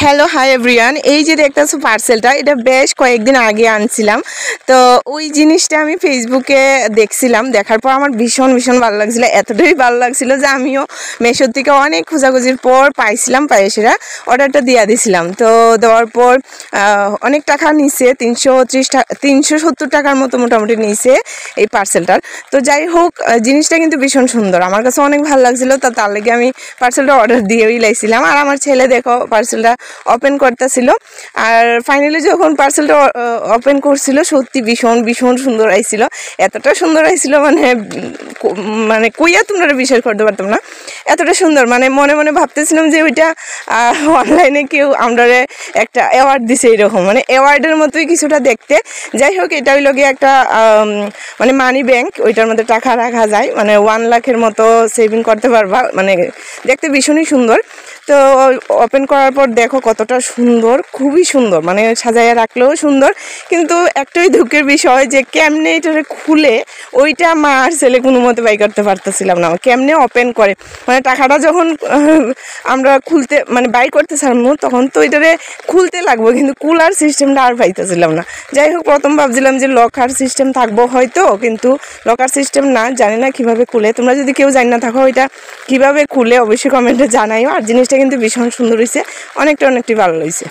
Hello hi everyone, এই যে দেখতেছো পার্সেলটা, এটা বেশ কয়েকদিন আগে আনছিলাম। তো ওই জিনিসটা আমি ফেসবুকে দেখছিলাম, দেখার পর আমার ভীষণ ভীষণ ভালো লাগছিল। এতটাই ভালো লাগছিল যে আমিও মেশোর থেকে অনেক খোঁজাখুঁজির পর পাইছিলাম, সেটা অর্ডারটা দিয়ে দিছিলাম। তো দেওয়ার পর অনেক টাকা নিছে, 370 টাকার মতো মোটামুটি নিছে এই পার্সেলটার। তো যাই হোক, জিনিসটা কিন্তু ভীষণ সুন্দর, আমার কাছে অনেক ভালো লাগছিল। তো তার লেগে আমি পার্সেলটা অর্ডার দিয়েই লাইছিলাম। আর আমার ছেলে দেখো পার্সেলটা ওপেন করতেছিল। আর ফাইনালি যখন পার্সেলটা ওপেন করছিল, সত্যি ভীষণ ভীষণ সুন্দর আইছিল। এতটা সুন্দর আইছিল মানে কইয়া তোমরা বিশ্বাস করতে পারতাম না, এতটা সুন্দর। মানে মনে মনে ভাবতেছিলাম যে ওইটা অনলাইনে কেউ আমরা একটা অ্যাওয়ার্ড দিছে, এরকম মানে অ্যাওয়ার্ডের মতোই কিছুটা দেখতে। যাই হোক, এটা হইল গিয়ে একটা মানে মানি ব্যাংক, ওইটার মধ্যে টাকা রাখা যায়, মানে 1 লাখের মতো সেভিং করতে পারবা। মানে দেখতে ভীষণই সুন্দর। তো ওপেন করার পর দেখো কতটা সুন্দর, খুবই সুন্দর, মানে সাজাইয়া রাখলেও সুন্দর। কিন্তু একটাই দুঃখের বিষয় যে কেমনে এটারে খুলে ওইটা মা আর ছেলে কোনো মতে বাই করতে পারতেছিলাম না। কেমনে ওপেন করে, মানে টাকাটা যখন আমরা খুলতে মানে বাই করতেছিলাম, তখন তো এটারে খুলতে লাগবো, কিন্তু কুলার সিস্টেমটা আর পাইতেছিলাম না। যাই হোক, প্রথম ভাবছিলাম যে লকার সিস্টেম থাকবো হয়তো, কিন্তু লকার সিস্টেম না, জানি না কীভাবে খুলে। তোমরা যদি কেউ জানি না থাকো ওইটা কীভাবে খুলে অবশ্যই কমেন্টে জানাইও। আর জিনিসটা কিন্তু ভীষণ সুন্দর হয়েছে, অনেকটা ভালো হয়েছে।